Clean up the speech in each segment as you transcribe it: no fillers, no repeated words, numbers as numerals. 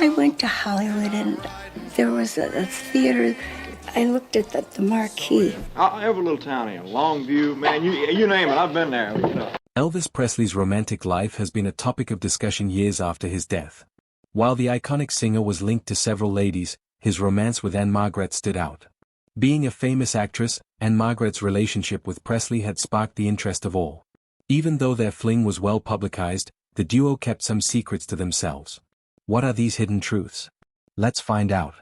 I went to Hollywood and there was a theater. I looked at the marquee. Every little town here, Longview, man, you name it, I've been there. Elvis Presley's romantic life has been a topic of discussion years after his death. While the iconic singer was linked to several ladies, his romance with Ann-Margret stood out. Being a famous actress, Ann-Margret's relationship with Presley had sparked the interest of all. Even though their fling was well publicized, the duo kept some secrets to themselves. What are these hidden truths? Let's find out.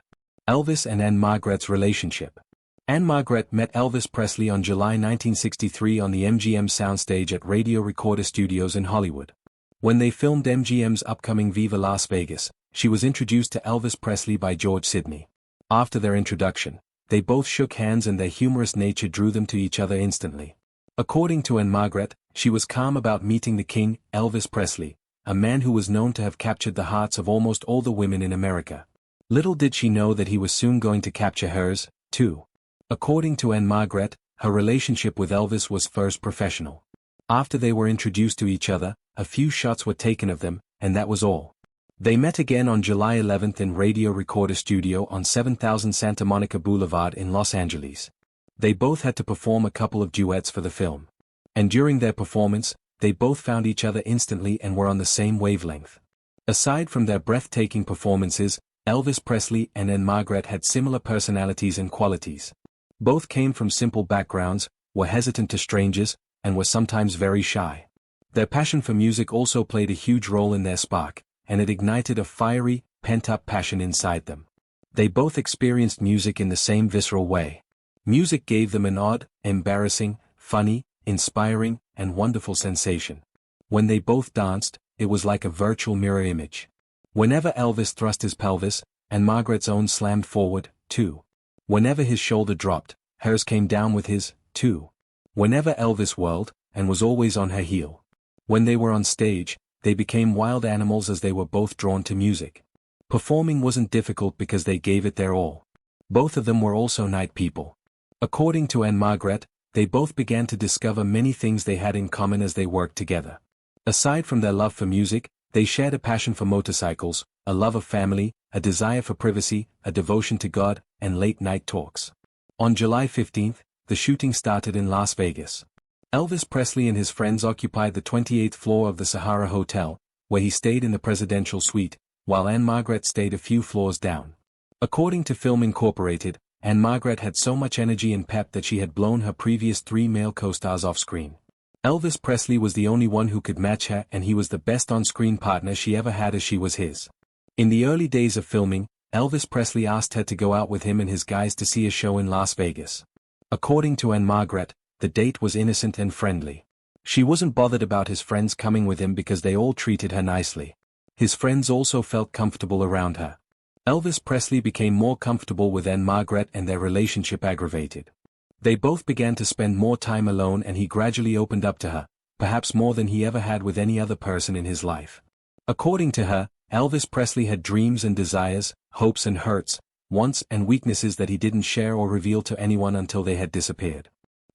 Elvis and Ann-Margret's relationship. Ann-Margret met Elvis Presley on July 1963 on the MGM soundstage at Radio Recorder Studios in Hollywood. When they filmed MGM's upcoming Viva Las Vegas, she was introduced to Elvis Presley by George Sidney. After their introduction, they both shook hands and their humorous nature drew them to each other instantly. According to Ann-Margret, she was calm about meeting the king, Elvis Presley, a man who was known to have captured the hearts of almost all the women in America. Little did she know that he was soon going to capture hers, too. According to Ann-Margret, her relationship with Elvis was first professional. After they were introduced to each other, a few shots were taken of them, and that was all. They met again on July 11 in Radio Recorder Studio on 7000 Santa Monica Boulevard in Los Angeles. They both had to perform a couple of duets for the film. And during their performance, they both found each other instantly and were on the same wavelength. Aside from their breathtaking performances, Elvis Presley and Ann-Margret had similar personalities and qualities. Both came from simple backgrounds, were hesitant to strangers, and were sometimes very shy. Their passion for music also played a huge role in their spark, and it ignited a fiery, pent-up passion inside them. They both experienced music in the same visceral way. Music gave them an odd, embarrassing, funny, inspiring, and wonderful sensation. When they both danced, it was like a virtual mirror image. Whenever Elvis thrust his pelvis, Ann-Margret's own slammed forward, too. Whenever his shoulder dropped, hers came down with his, too. Whenever Elvis whirled, and was always on her heel. When they were on stage, they became wild animals as they were both drawn to music. Performing wasn't difficult because they gave it their all. Both of them were also night people. According to Ann-Margret, they both began to discover many things they had in common as they worked together. Aside from their love for music, they shared a passion for motorcycles, a love of family, a desire for privacy, a devotion to God, and late-night talks. On July 15, the shooting started in Las Vegas. Elvis Presley and his friends occupied the 28th floor of the Sahara Hotel, where he stayed in the presidential suite, while Ann-Margret stayed a few floors down. According to Film Incorporated, Ann-Margret had so much energy and pep that she had blown her previous 3 male co-stars off screen. Elvis Presley was the only one who could match her, and he was the best on-screen partner she ever had as she was his. In the early days of filming, Elvis Presley asked her to go out with him and his guys to see a show in Las Vegas. According to Ann-Margret, the date was innocent and friendly. She wasn't bothered about his friends coming with him because they all treated her nicely. His friends also felt comfortable around her. Elvis Presley became more comfortable with Ann-Margret and their relationship aggravated. They both began to spend more time alone and he gradually opened up to her, perhaps more than he ever had with any other person in his life. According to her, Elvis Presley had dreams and desires, hopes and hurts, wants and weaknesses that he didn't share or reveal to anyone until they had disappeared.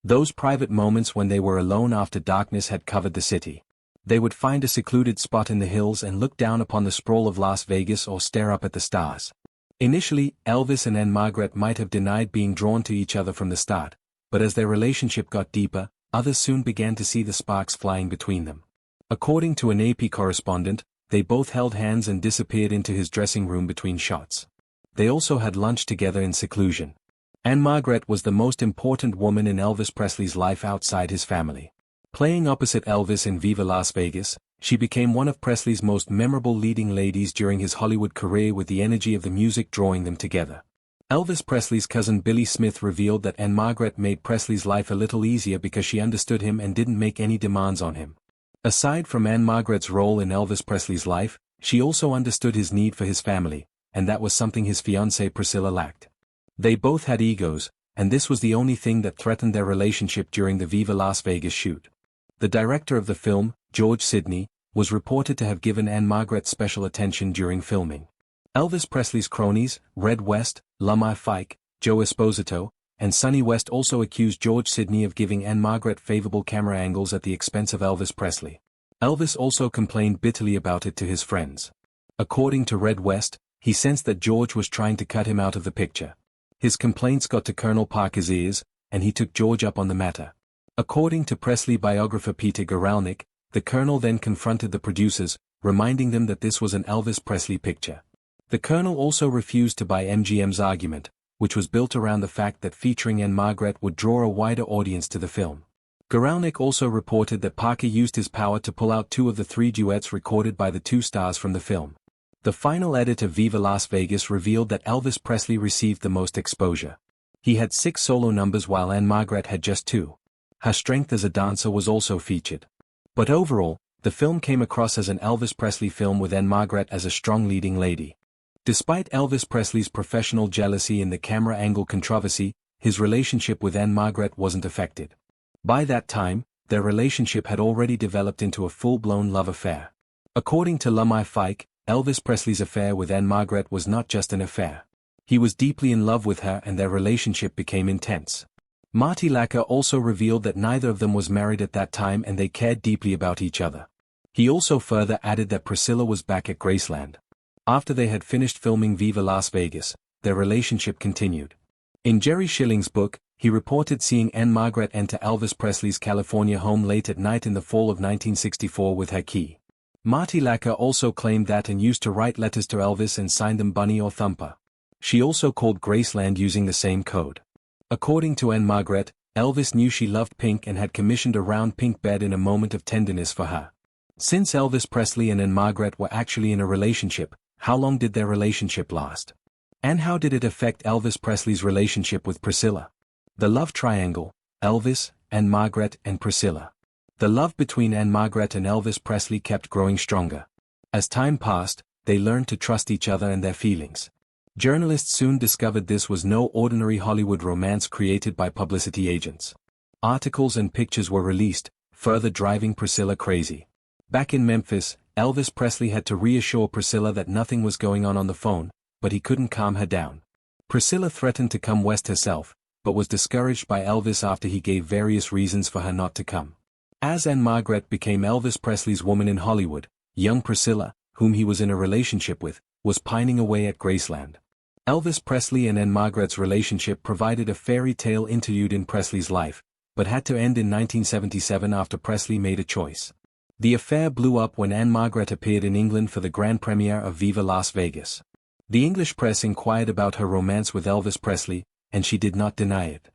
Those private moments when they were alone after darkness had covered the city. They would find a secluded spot in the hills and look down upon the sprawl of Las Vegas or stare up at the stars. Initially, Elvis and Ann-Margret might have denied being drawn to each other from the start, but as their relationship got deeper, others soon began to see the sparks flying between them. According to an AP correspondent, they both held hands and disappeared into his dressing room between shots. They also had lunch together in seclusion. Ann-Margret was the most important woman in Elvis Presley's life outside his family. Playing opposite Elvis in Viva Las Vegas, she became one of Presley's most memorable leading ladies during his Hollywood career, with the energy of the music drawing them together. Elvis Presley's cousin Billy Smith revealed that Ann-Margret made Presley's life a little easier because she understood him and didn't make any demands on him. Aside from Ann-Margret's role in Elvis Presley's life, she also understood his need for his family, and that was something his fiancée Priscilla lacked. They both had egos, and this was the only thing that threatened their relationship during the Viva Las Vegas shoot. The director of the film, George Sidney, was reported to have given Ann-Margret special attention during filming. Elvis Presley's cronies, Red West, Lamar Fike, Joe Esposito, and Sonny West also accused George Sidney of giving Ann-Margret favorable camera angles at the expense of Elvis Presley. Elvis also complained bitterly about it to his friends. According to Red West, he sensed that George was trying to cut him out of the picture. His complaints got to Colonel Parker's ears, and he took George up on the matter. According to Presley biographer Peter Guralnick, the Colonel then confronted the producers, reminding them that this was an Elvis Presley picture. The Colonel also refused to buy MGM's argument, which was built around the fact that featuring Ann-Margret would draw a wider audience to the film. Guralnick also reported that Parker used his power to pull out 2 of the 3 duets recorded by the 2 stars from the film. The final edit of Viva Las Vegas revealed that Elvis Presley received the most exposure. He had 6 solo numbers while Ann-Margret had just 2. Her strength as a dancer was also featured. But overall, the film came across as an Elvis Presley film with Ann-Margret as a strong leading lady. Despite Elvis Presley's professional jealousy and the camera angle controversy, his relationship with Ann-Margret wasn't affected. By that time, their relationship had already developed into a full-blown love affair. According to Lummi Fike, Elvis Presley's affair with Ann-Margret was not just an affair. He was deeply in love with her and their relationship became intense. Marty Lacker also revealed that neither of them was married at that time and they cared deeply about each other. He also further added that Priscilla was back at Graceland. After they had finished filming Viva Las Vegas, their relationship continued. In Jerry Schilling's book, he reported seeing Ann-Margret enter Elvis Presley's California home late at night in the fall of 1964 with her key. Marty Lacker also claimed that Ann used to write letters to Elvis and sign them Bunny or Thumper. She also called Graceland using the same code. According to Ann-Margret, Elvis knew she loved pink and had commissioned a round pink bed in a moment of tenderness for her. Since Elvis Presley and Ann-Margret were actually in a relationship, how long did their relationship last? And how did it affect Elvis Presley's relationship with Priscilla? The love triangle: Elvis, Ann-Margret, and Priscilla. The love between Ann-Margret and Elvis Presley kept growing stronger. As time passed, they learned to trust each other and their feelings. Journalists soon discovered this was no ordinary Hollywood romance created by publicity agents. Articles and pictures were released, further driving Priscilla crazy. Back in Memphis, Elvis Presley had to reassure Priscilla that nothing was going on the phone, but he couldn't calm her down. Priscilla threatened to come west herself, but was discouraged by Elvis after he gave various reasons for her not to come. As Ann-Margret became Elvis Presley's woman in Hollywood, young Priscilla, whom he was in a relationship with, was pining away at Graceland. Elvis Presley and Ann-Margret's relationship provided a fairy tale interlude in Presley's life, but had to end in 1977 after Presley made a choice. The affair blew up when Ann-Margret appeared in England for the grand premiere of Viva Las Vegas. The English press inquired about her romance with Elvis Presley, and she did not deny it.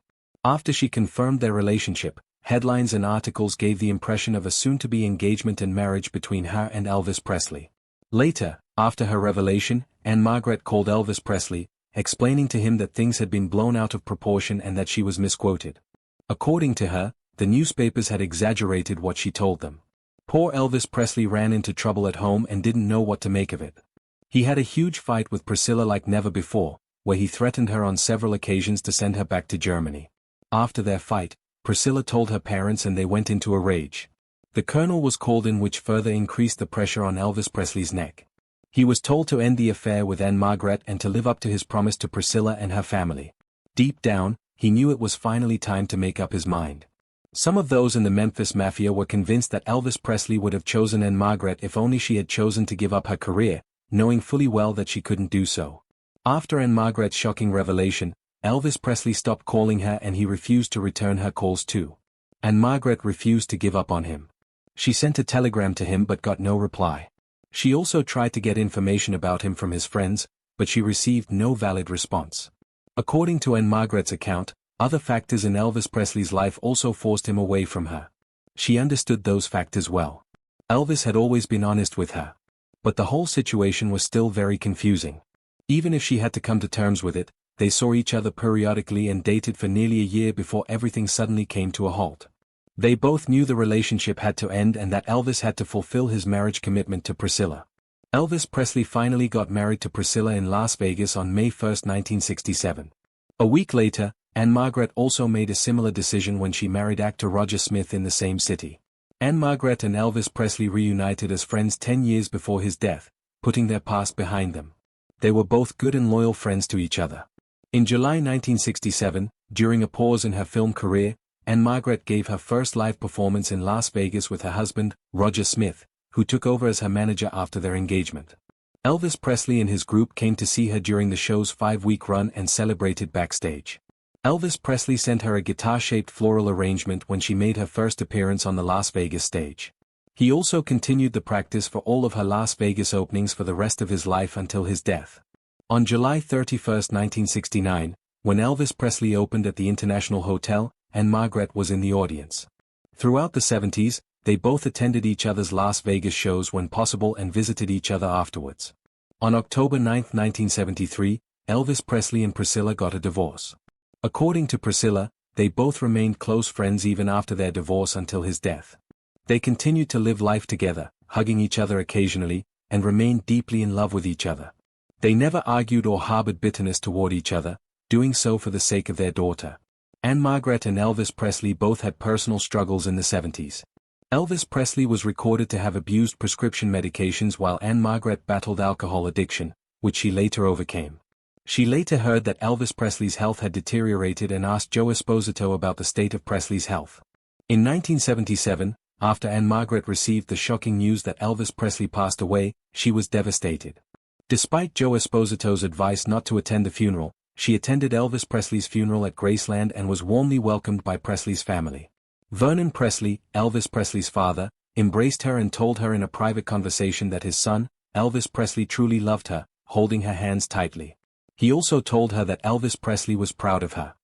After she confirmed their relationship, headlines and articles gave the impression of a soon-to-be engagement and marriage between her and Elvis Presley. Later, after her revelation, Ann-Margret called Elvis Presley, explaining to him that things had been blown out of proportion and that she was misquoted. According to her, the newspapers had exaggerated what she told them. Poor Elvis Presley ran into trouble at home and didn't know what to make of it. He had a huge fight with Priscilla like never before, where he threatened her on several occasions to send her back to Germany. After their fight, Priscilla told her parents and they went into a rage. The Colonel was called in, which further increased the pressure on Elvis Presley's neck. He was told to end the affair with Ann-Margret and to live up to his promise to Priscilla and her family. Deep down, he knew it was finally time to make up his mind. Some of those in the Memphis Mafia were convinced that Elvis Presley would have chosen Ann-Margret if only she had chosen to give up her career, knowing fully well that she couldn't do so. After Ann-Margret's shocking revelation, Elvis Presley stopped calling her and he refused to return her calls too. Ann-Margret refused to give up on him. She sent a telegram to him but got no reply. She also tried to get information about him from his friends, but she received no valid response. According to Ann-Margret's account, other factors in Elvis Presley's life also forced him away from her. She understood those factors well. Elvis had always been honest with her. But the whole situation was still very confusing. Even if she had to come to terms with it, they saw each other periodically and dated for nearly a year before everything suddenly came to a halt. They both knew the relationship had to end and that Elvis had to fulfill his marriage commitment to Priscilla. Elvis Presley finally got married to Priscilla in Las Vegas on May 1, 1967. A week later, Ann-Margret also made a similar decision when she married actor Roger Smith in the same city. Ann-Margret and Elvis Presley reunited as friends 10 years before his death, putting their past behind them. They were both good and loyal friends to each other. In July 1967, during a pause in her film career, Ann-Margret gave her first live performance in Las Vegas with her husband, Roger Smith, who took over as her manager after their engagement. Elvis Presley and his group came to see her during the show's 5-week run and celebrated backstage. Elvis Presley sent her a guitar-shaped floral arrangement when she made her first appearance on the Las Vegas stage. He also continued the practice for all of her Las Vegas openings for the rest of his life until his death. On July 31, 1969, when Elvis Presley opened at the International Hotel, Ann-Margret was in the audience. Throughout the 70s, they both attended each other's Las Vegas shows when possible and visited each other afterwards. On October 9, 1973, Elvis Presley and Priscilla got a divorce. According to Priscilla, they both remained close friends even after their divorce until his death. They continued to live life together, hugging each other occasionally, and remained deeply in love with each other. They never argued or harbored bitterness toward each other, doing so for the sake of their daughter. Ann-Margret and Elvis Presley both had personal struggles in the 70s. Elvis Presley was recorded to have abused prescription medications while Ann-Margret battled alcohol addiction, which she later overcame. She later heard that Elvis Presley's health had deteriorated and asked Joe Esposito about the state of Presley's health. In 1977, after Ann-Margret received the shocking news that Elvis Presley passed away, she was devastated. Despite Joe Esposito's advice not to attend the funeral, she attended Elvis Presley's funeral at Graceland and was warmly welcomed by Presley's family. Vernon Presley, Elvis Presley's father, embraced her and told her in a private conversation that his son, Elvis Presley, truly loved her, holding her hands tightly. He also told her that Elvis Presley was proud of her.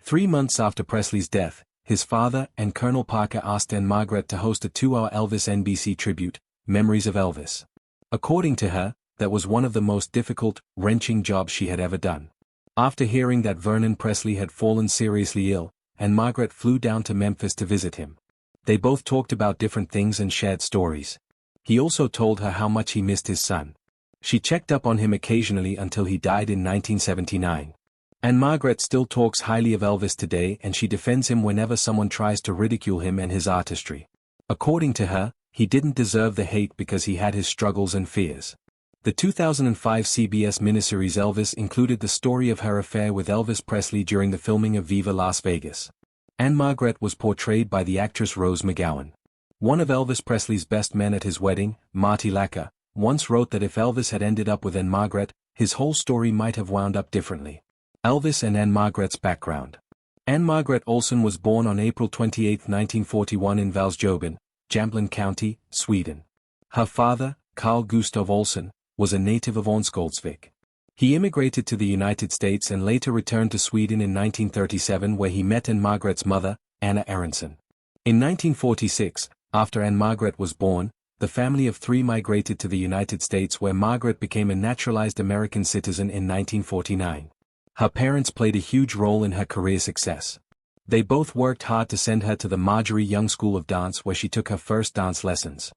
3 months after Presley's death, his father and Colonel Parker asked Ann-Margret to host a 2-hour Elvis NBC tribute, Memories of Elvis. According to her, that was one of the most difficult, wrenching jobs she had ever done. After hearing that Vernon Presley had fallen seriously ill, Ann-Margret flew down to Memphis to visit him. They both talked about different things and shared stories. He also told her how much he missed his son. She checked up on him occasionally until he died in 1979. Ann-Margret still talks highly of Elvis today and she defends him whenever someone tries to ridicule him and his artistry. According to her, he didn't deserve the hate because he had his struggles and fears. The 2005 CBS miniseries Elvis included the story of her affair with Elvis Presley during the filming of Viva Las Vegas. Ann-Margret was portrayed by the actress Rose McGowan. One of Elvis Presley's best men at his wedding, Marty Lacker, once wrote that if Elvis had ended up with Ann-Margret, his whole story might have wound up differently. Elvis and Ann-Margret's background. Ann-Margret Olsen was born on April 28, 1941 in Valsjöben, Jämtland County, Sweden. Her father, Carl Gustav Olsen, was a native of Örnsköldsvik. He immigrated to the United States and later returned to Sweden in 1937 where he met Ann-Margret's mother, Anna Aronson. In 1946, after Ann-Margret was born, the family of 3 migrated to the United States where Margaret became a naturalized American citizen in 1949. Her parents played a huge role in her career success. They both worked hard to send her to the Marjorie Young School of Dance where she took her first dance lessons.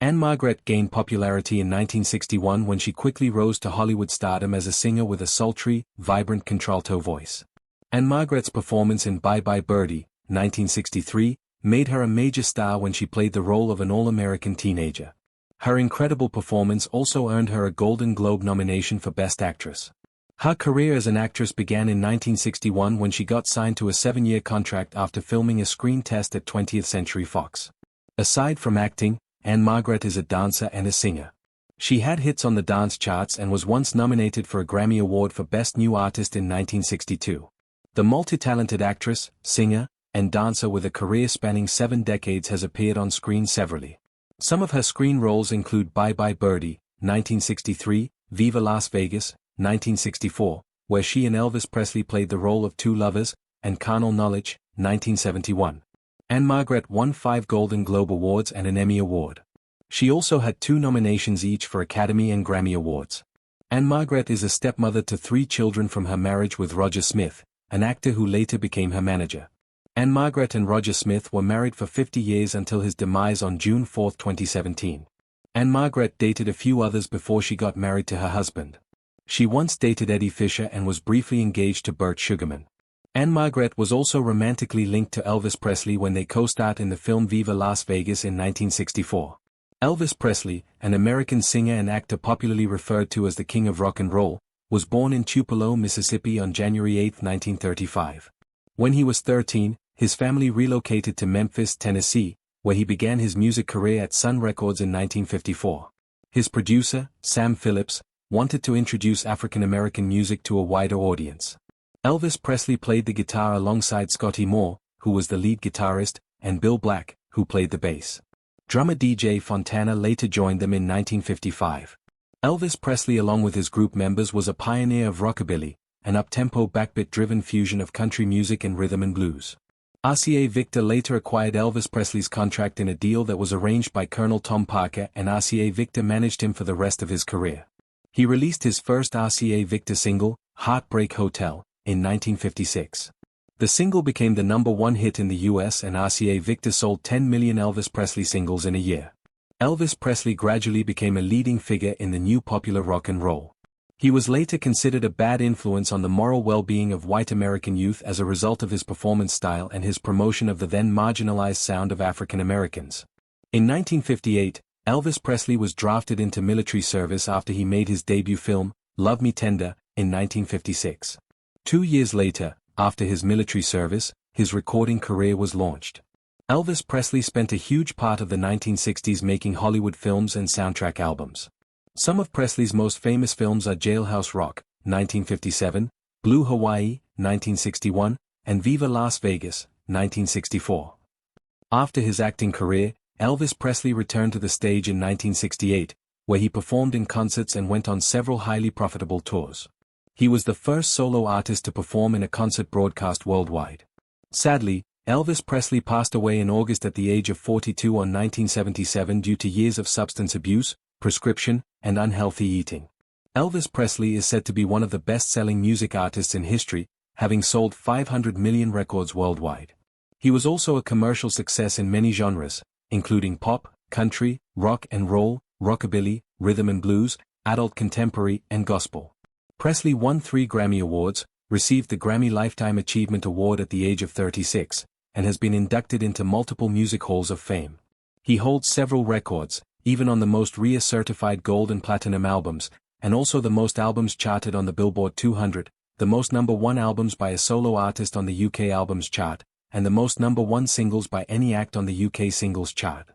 Ann-Margret gained popularity in 1961 when she quickly rose to Hollywood stardom as a singer with a sultry, vibrant contralto voice. Ann-Margret's performance in Bye Bye Birdie, 1963, made her a major star when she played the role of an all-American teenager. Her incredible performance also earned her a Golden Globe nomination for Best Actress. Her career as an actress began in 1961 when she got signed to a 7-year contract after filming a screen test at 20th Century Fox. Aside from acting, Ann-Margret is a dancer and a singer. She had hits on the dance charts and was once nominated for a Grammy Award for Best New Artist in 1962. The multi-talented actress, singer, and dancer with a career spanning 7 decades has appeared on screen severally. Some of her screen roles include Bye Bye Birdie, 1963, Viva Las Vegas, 1964, where she and Elvis Presley played the role of 2 lovers, and Carnal Knowledge, 1971. Ann-Margret won 5 Golden Globe Awards and an Emmy Award. She also had 2 nominations each for Academy and Grammy Awards. Ann-Margret is a stepmother to 3 children from her marriage with Roger Smith, an actor who later became her manager. Ann-Margret and Roger Smith were married for 50 years until his demise on June 4, 2017. Ann-Margret dated a few others before she got married to her husband. She once dated Eddie Fisher and was briefly engaged to Burt Sugarman. Ann-Margret was also romantically linked to Elvis Presley when they co-starred in the film Viva Las Vegas in 1964. Elvis Presley, an American singer and actor popularly referred to as the King of Rock and Roll, was born in Tupelo, Mississippi on January 8, 1935. When he was 13, his family relocated to Memphis, Tennessee, where he began his music career at Sun Records in 1954. His producer, Sam Phillips, wanted to introduce African American music to a wider audience. Elvis Presley played the guitar alongside Scotty Moore, who was the lead guitarist, and Bill Black, who played the bass. Drummer DJ Fontana later joined them in 1955. Elvis Presley, along with his group members, was a pioneer of rockabilly, an up-tempo backbeat-driven fusion of country music and rhythm and blues. RCA Victor later acquired Elvis Presley's contract in a deal that was arranged by Colonel Tom Parker, and RCA Victor managed him for the rest of his career. He released his first RCA Victor single, Heartbreak Hotel, in 1956. The single became the #1 hit in the US, and RCA Victor sold 10 million Elvis Presley singles in a year. Elvis Presley gradually became a leading figure in the new popular rock and roll. He was later considered a bad influence on the moral well-being of white American youth as a result of his performance style and his promotion of the then marginalized sound of African Americans. In 1958, Elvis Presley was drafted into military service after he made his debut film, Love Me Tender, in 1956. 2 years later, after his military service, his recording career was launched. Elvis Presley spent a huge part of the 1960s making Hollywood films and soundtrack albums. Some of Presley's most famous films are Jailhouse Rock, 1957, Blue Hawaii, 1961, and Viva Las Vegas, 1964. After his acting career, Elvis Presley returned to the stage in 1968, where he performed in concerts and went on several highly profitable tours. He was the first solo artist to perform in a concert broadcast worldwide. Sadly, Elvis Presley passed away in August at the age of 42 in 1977 due to years of substance abuse, prescription, and unhealthy eating. Elvis Presley is said to be one of the best-selling music artists in history, having sold 500 million records worldwide. He was also a commercial success in many genres, including pop, country, rock and roll, rockabilly, rhythm and blues, adult contemporary, and gospel. Presley won 3 Grammy Awards, received the Grammy Lifetime Achievement Award at the age of 36, and has been inducted into multiple music halls of fame. He holds several records, even on the most certified gold and platinum albums, and also the most albums charted on the Billboard 200, the most #1 albums by a solo artist on the UK Albums Chart, and the most #1 singles by any act on the UK Singles Chart.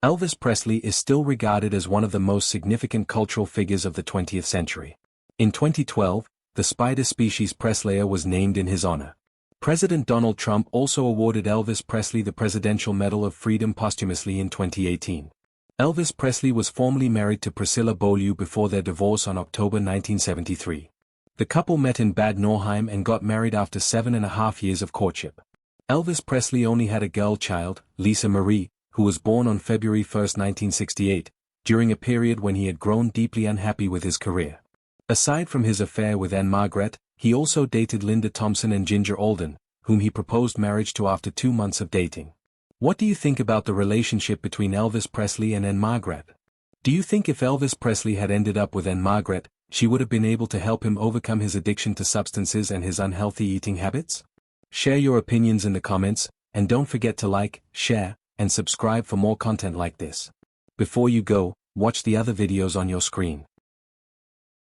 Elvis Presley is still regarded as one of the most significant cultural figures of the 20th century. In 2012, the spider species Preslayer was named in his honor. President Donald Trump also awarded Elvis Presley the Presidential Medal of Freedom posthumously in 2018. Elvis Presley was formerly married to Priscilla Beaulieu before their divorce on October 1973. The couple met in Bad Nauheim and got married after 7.5 years of courtship. Elvis Presley only had a girl child, Lisa Marie, who was born on February 1, 1968, during a period when he had grown deeply unhappy with his career. Aside from his affair with Ann-Margret, he also dated Linda Thompson and Ginger Alden, whom he proposed marriage to after 2 months of dating. What do you think about the relationship between Elvis Presley and Ann-Margret? Do you think if Elvis Presley had ended up with Ann-Margret, she would have been able to help him overcome his addiction to substances and his unhealthy eating habits? Share your opinions in the comments, and don't forget to like, share, and subscribe for more content like this. Before you go, watch the other videos on your screen.